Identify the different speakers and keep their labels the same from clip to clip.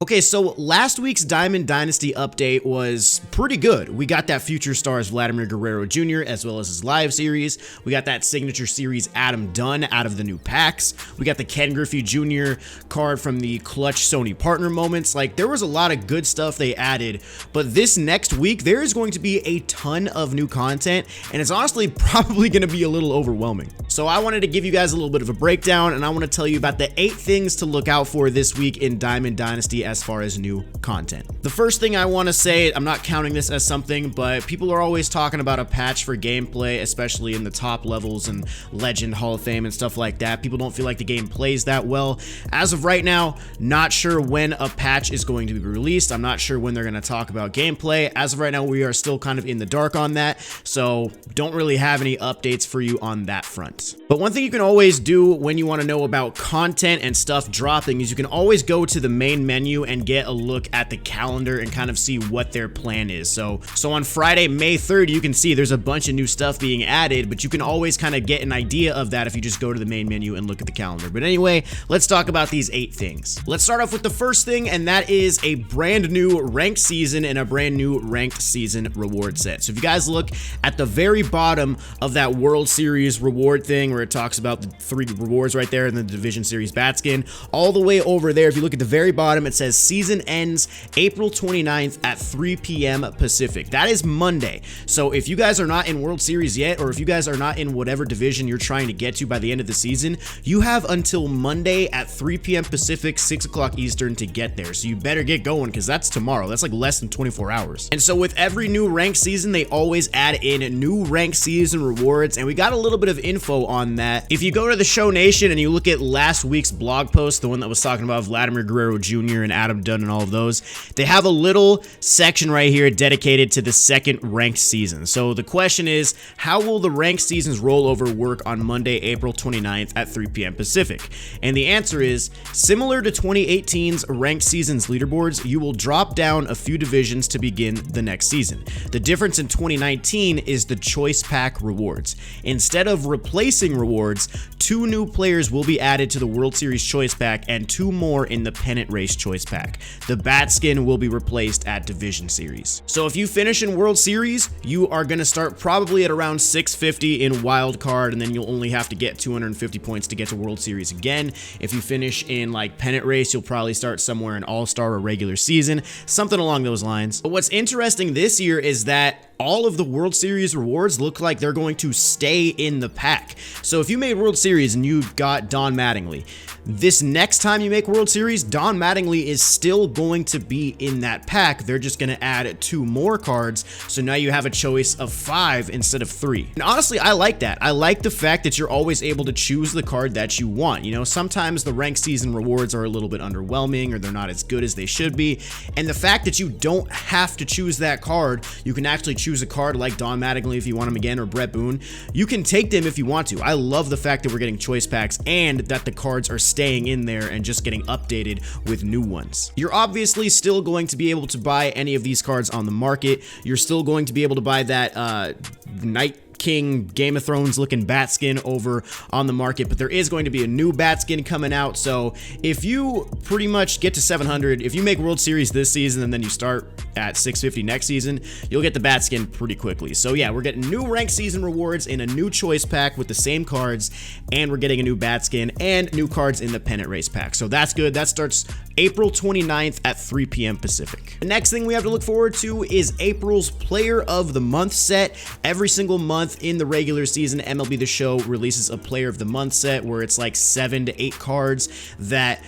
Speaker 1: Okay, so last week's Diamond Dynasty update was pretty good. We got that Future Stars Vladimir Guerrero Jr. as well as his live series. We got that Signature Series Adam Dunn out of the new packs. We got the Ken Griffey Jr. card from the Clutch Sony Partner Moments. Like, there was a lot of good stuff they added, but this next week, there is going to be a ton of new content, and it's honestly probably going to be a little overwhelming. So I wanted to give you guys a little bit of a breakdown, and I want to tell you about the 8 things to look out for this week in Diamond Dynasty as far as new content. The first thing I want to say, I'm not counting this as something, but people are always talking about a patch for gameplay, especially in the top levels and Legend, Hall of Fame, and stuff like that. People don't feel like the game plays that well. As of right now, not sure when a patch is going to be released. I'm not sure when they're going to talk about gameplay. As of right now, we are still kind of in the dark on that, so don't really have any updates for you on that front. But one thing you can always do when you want to know about content and stuff dropping is you can always go to the main menu and get a look at the calendar and kind of see what their plan is. So on Friday, May 3rd, you can see there's a bunch of new stuff being added, but you can always kind of get an idea of that if you just go to the main menu and look at the calendar. But anyway, let's talk about these 8 things. Let's start off with the first thing, and that is a brand new ranked season and a brand new ranked season reward set. So if you guys look at the very bottom of that World Series reward thing where it talks about the 3 rewards right there and the Division Series bat skin, all the way over there, if you look at the very bottom, it says season ends April 29th at 3 p.m. Pacific. That is Monday. So if you guys are not in World Series yet, or if you guys are not in whatever division you're trying to get to by the end of the season, you have until Monday at 3 p.m. Pacific, 6 o'clock Eastern to get there. So you better get going because that's tomorrow. That's like less than 24 hours. And so with every new ranked season, they always add in new ranked season rewards, and we got a little bit of info on that. If you go to the Show Nation and you look at last week's blog post, the one that was talking about Vladimir Guerrero Jr. and Adam Dunn and all of those, they have a little section right here dedicated to the second ranked season. So the question is, how will the ranked seasons rollover work on Monday, April 29th at 3 p.m. Pacific? And the answer is, similar to 2018's ranked seasons leaderboards, you will drop down a few divisions to begin the next season. The difference in 2019 is the choice pack rewards. Instead of replacing rewards, 2 new players will be added to the World Series choice pack and 2 more in the pennant race choice pack. The bat skin will be replaced at Division Series. So if you finish in World Series, you are going to start probably at around 650 in wild card, and then you'll only have to get 250 points to get to World Series again. If you finish in like pennant race, you'll probably start somewhere in All-Star or regular season, something along those lines. But what's interesting this year is that all of the World Series rewards look like they're going to stay in the pack. So if you made World Series and you got Don Mattingly, this next time you make World Series, Don Mattingly is still going to be in that pack. They're just going to add 2 more cards, so now you have a choice of 5 instead of 3. And honestly, I like that. I like the fact that you're always able to choose the card that you want. You know, sometimes the ranked season rewards are a little bit underwhelming, or they're not as good as they should be, and the fact that you don't have to choose that card, you can actually choose a card like Don Mattingly if you want him again, or Brett Boone. You can take them if you want to. I love the fact that we're getting choice packs and that the cards are staying in there and just getting updated with new ones. You're obviously still going to be able to buy any of these cards on the market. You're still going to be able to buy that Night King Game of Thrones looking bat skin over on the market, but there is going to be a new bat skin coming out. So if you pretty much get to 700, if you make World Series this season and then you start at 650 next season, you'll get the bat skin pretty quickly. So yeah, we're getting new ranked season rewards in a new choice pack with the same cards, and we're getting a new bat skin and new cards in the pennant race pack. So that's good. That starts April 29th at 3 p.m. Pacific. The next thing we have to look forward to is April's Player of the Month set. Every single month in the regular season, MLB The Show releases a Player of the Month set where it's like 7 to 8 cards that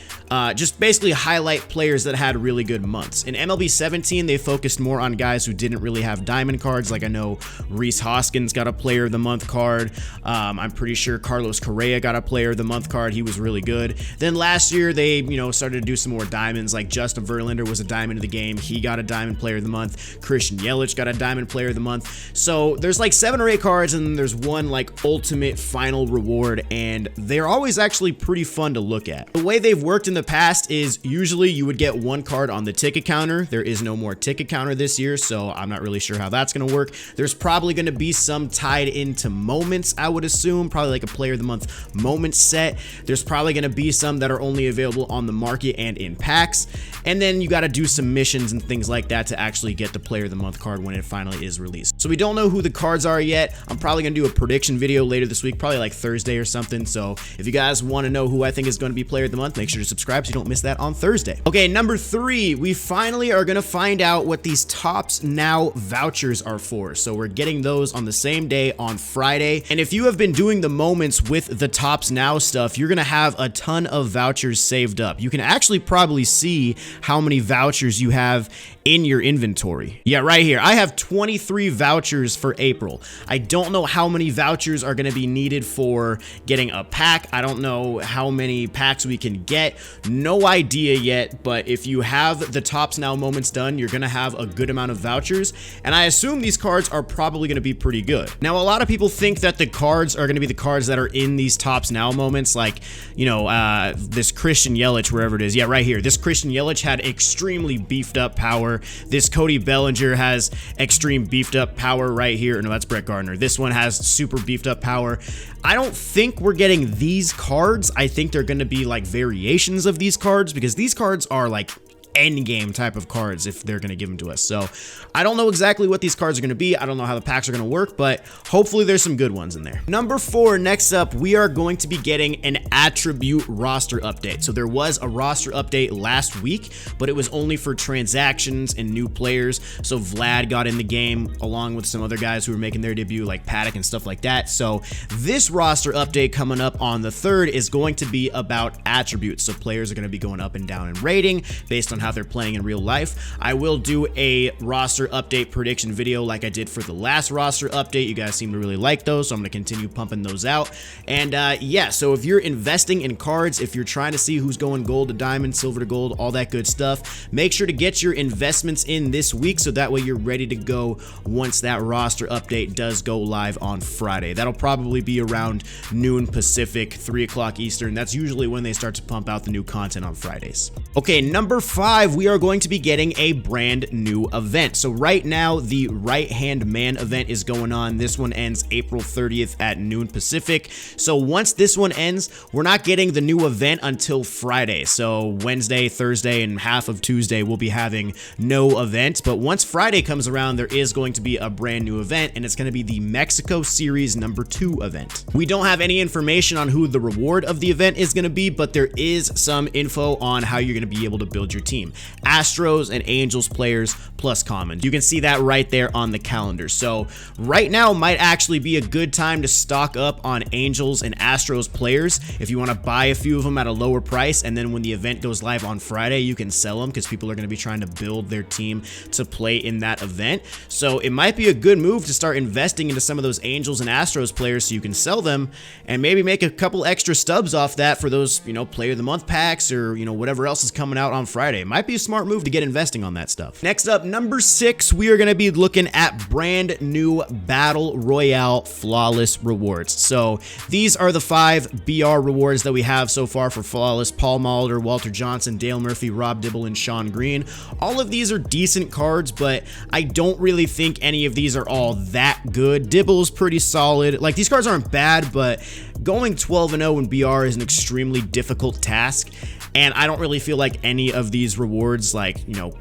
Speaker 1: just basically highlight players that had really good months. In MLB 17, they focused more on guys who didn't really have diamond cards. Like I know Rhys Hoskins got a Player of the Month card. I'm pretty sure Carlos Correa got a Player of the Month card. He was really good. Then last year, they started to do some more diamonds. Like Justin Verlander was a diamond of the game. He got a Diamond Player of the Month. Christian Yelich got a Diamond Player of the Month. So there's like 7 or 8 cards, and then there's one like ultimate final reward, and they're always actually pretty fun to look at. The way they've worked in the past is usually you would get 1 card on the ticket counter. There is no more ticket counter this year, so I'm not really sure how that's going to work. There's probably going to be some tied into moments, I would assume, probably like a Player of the Month moment set. There's probably going to be some that are only available on the market and in packs, and then you got to do some missions and things like that to actually get the player of the month card when it finally is released. So we don't know who the cards are yet. I'm probably gonna do a prediction video later this week, probably like Thursday or something. So if you guys want to know who I think is going to be player of the month, make sure to subscribe so you don't miss that on Thursday. Okay, number 3, we finally are gonna find out what these Tops Now vouchers are for. So we're getting those on the same day on Friday. And if you have been doing the moments with the Tops Now stuff, you're gonna have a ton of vouchers saved up. You can actually probably see how many vouchers you have in your inventory. Yeah, right here. I have 23 vouchers for April. I don't know how many vouchers are going to be needed for getting a pack. I don't know how many packs we can get. No idea yet, but if you have the Tops Now moments done, you're going to have a good amount of vouchers, and I assume these cards are probably going to be pretty good. Now, a lot of people think that the cards are going to be the cards that are in these Tops Now moments, like, you know, this Christian Yelich, wherever it is. Yeah, right here. This Christian Yelich had extremely beefed up power. This Cody Bellinger has extreme beefed up power right here. No, that's Brett Gardner. This one has super beefed up power. I don't think we're getting these cards. I think they're going to be like variations of these cards, because these cards are like end game type of cards if they're going to give them to us. So I don't know exactly what these cards are going to be. I don't know how the packs are going to work, but hopefully there's some good ones in there. Number 4, next up, we are going to be getting an attribute roster update. So there was a roster update last week, but it was only for transactions and new players. So Vlad got in the game along with some other guys who were making their debut, like Paddock and stuff like that. So this roster update coming up on the 3rd is going to be about attributes. So players are going to be going up and down in rating based on how they're playing in real life. I will do a roster update prediction video like I did for the last roster update. You guys seem to really like those, so I'm going to continue pumping those out. And yeah, so if you're investing in cards, if you're trying to see who's going gold to diamond, silver to gold, all that good stuff, make sure to get your investments in this week so that way you're ready to go once that roster update does go live on Friday. That'll probably be around noon Pacific, 3 o'clock Eastern. That's usually when they start to pump out the new content on Fridays. Okay, number 5, we are going to be getting a brand new event. So right now, the Right Hand Man event is going on. This one ends April 30th at noon Pacific. So once this one ends, we're not getting the new event until Friday. So Wednesday, Thursday, and half of Tuesday, we'll be having no event. But once Friday comes around, there is going to be a brand new event, and it's going to be the Mexico Series number 2 event. We don't have any information on who the reward of the event is going to be, but there is some info on how you're going to be able to build your team. Astros and Angels players plus commons. You can see that right there on the calendar. So right now might actually be a good time to stock up on Angels and Astros players if you want to buy a few of them at a lower price, and then when the event goes live on Friday, you can sell them because people are going to be trying to build their team to play in that event. So it might be a good move to start investing into some of those Angels and Astros players so you can sell them and maybe make a couple extra stubs off that for those, you know, player of the month packs or, you know, whatever else is coming out on Friday. It might be a smart move to get investing on that stuff. Next up, number 6, we are going to be looking at brand new Battle Royale Flawless rewards. So these are the 5 BR rewards that we have so far for Flawless: Paul Molitor, Walter Johnson, Dale Murphy, Rob Dibble, and Sean Green. All of these are decent cards, but I don't really think any of these are all that good. Dibble's pretty solid. Like, these cards aren't bad, but going 12-0 in BR is an extremely difficult task, and I don't really feel like any of these rewards, like, you know,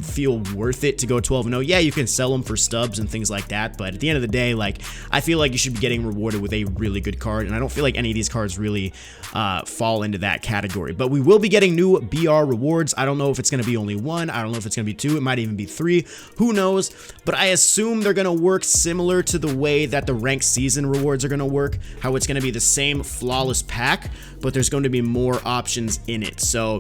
Speaker 1: feel worth it to go 12-0. Yeah, you can sell them for stubs and things like that, but at the end of the day, like, I feel like you should be getting rewarded with a really good card, and I don't feel like any of these cards really fall into that category. But we will be getting new BR rewards. I don't know if it's going to be only 1. I don't know if it's going to be 2. It might even be 3. Who knows? But I assume they're going to work similar to the way that the ranked season rewards are going to work, how it's going to be the same flawless pack, but there's going to be more options in it. So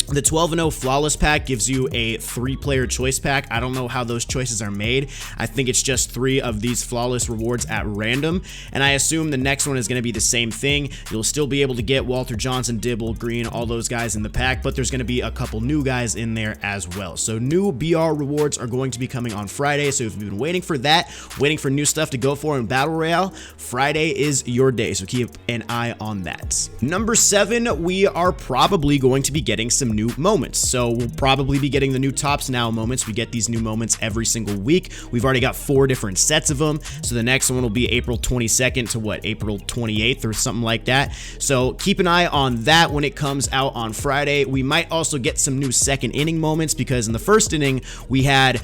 Speaker 1: the 12-0 Flawless pack gives you a 3-player choice pack. I don't know how those choices are made. I think it's just 3 of these Flawless rewards at random, and I assume the next one is going to be the same thing. You'll still be able to get Walter Johnson, Dibble, Green, all those guys in the pack, but there's going to be a couple new guys in there as well. So new BR rewards are going to be coming on Friday, so if you've been waiting for that, waiting for new stuff to go for in Battle Royale, Friday is your day, so keep an eye on that. Number 7, we are probably going to be getting some new moments. So we'll probably be getting the new Tops Now moments. We get these new moments every single week. We've already got 4 different sets of them. So the next one will be April 22nd to what, April 28th or something like that. So keep an eye on that when it comes out on Friday. We might also get some new second inning moments, because in the first inning we had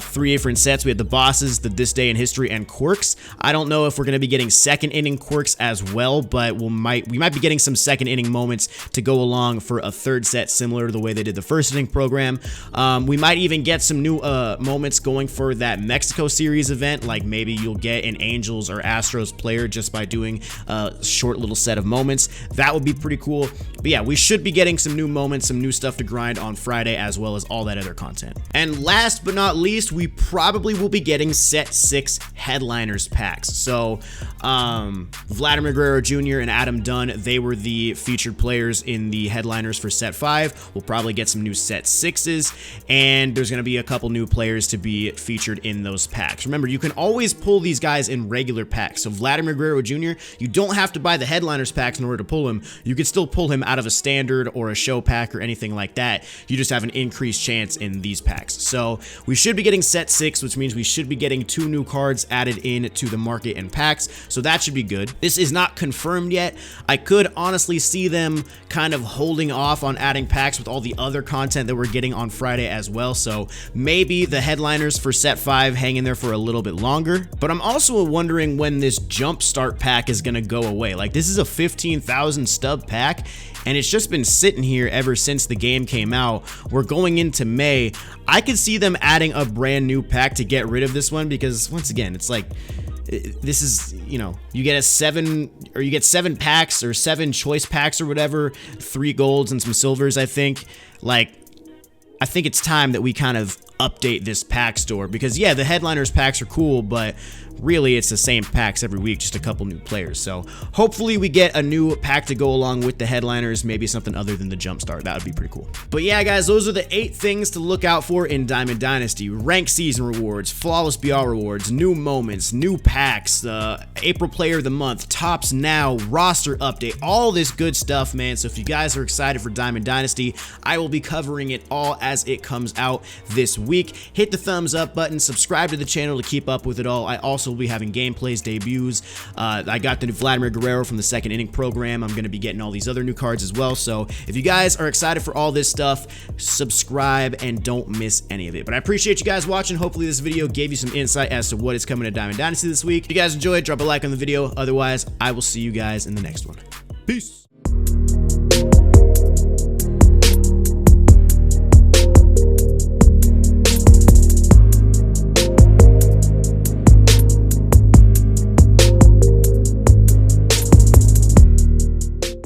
Speaker 1: 3 different sets. We had the bosses, the This Day in History, and quirks. I don't know if we're going to be getting second inning quirks as well, but we might be getting some second inning moments to go along for a third set, similar to the way they did the first inning program. We might even get some new moments going for that Mexico series event, like maybe you'll get an Angels or Astros player just by doing a short little set of moments. That would be pretty cool. But yeah, we should be getting some new moments, some new stuff to grind on Friday, as well as all that other content. And last but not least, we probably will be getting set 6 headliners packs. So Vladimir Guerrero Jr. and Adam Dunn, they were the featured players in the headliners for set 5. We'll probably get some new set 6s, and there's going to be a couple new players to be featured in those packs. Remember, you can always pull these guys in regular packs. So Vladimir Guerrero Jr., you don't have to buy the headliners packs in order to pull him. You could still pull him out of a standard or a show pack or anything like that. You just have an increased chance in these packs. So we should be getting set 6, which means we should be getting 2 new cards added in to the market and packs. So that should be good. This is not confirmed yet. I could honestly see them kind of holding off on adding packs with all the other content that we're getting on Friday as well. So maybe the headliners for set 5 hang in there for a little bit longer. But I'm also wondering when this Jumpstart pack is going to go away. Like, this is a 15,000 stub pack, and it's just been sitting here ever since the game came out. We're going into May. I could see them adding a brand new pack to get rid of this one, because once again, it's like, this is, you know, you get 7 packs or 7 choice packs or whatever, 3 golds and some silvers. I think it's time that we kind of update this pack store, because yeah, the headliners packs are cool, but really it's the same packs every week, just a couple new players. So hopefully we get a new pack to go along with the headliners, maybe something other than the Jumpstart. That would be pretty cool. But yeah, guys, those are the 8 things to look out for in Diamond Dynasty: rank season rewards, flawless BR rewards, new moments, new packs, April player of the month, Tops Now, roster update, all this good stuff, man. So if you guys are excited for Diamond Dynasty, I will be covering it all as it comes out this week. Hit the thumbs up button, subscribe to the channel to keep up with it all. I also will be having gameplays, debuts. I got the new Vladimir Guerrero from the second inning program. I'm going to be getting all these other new cards as well. So if you guys are excited for all this stuff, subscribe and don't miss any of it. But I appreciate you guys watching. Hopefully this video gave you some insight as to what is coming to Diamond Dynasty this week. If you guys enjoyed, drop a like on the video. Otherwise, I will see you guys in the next one. Peace.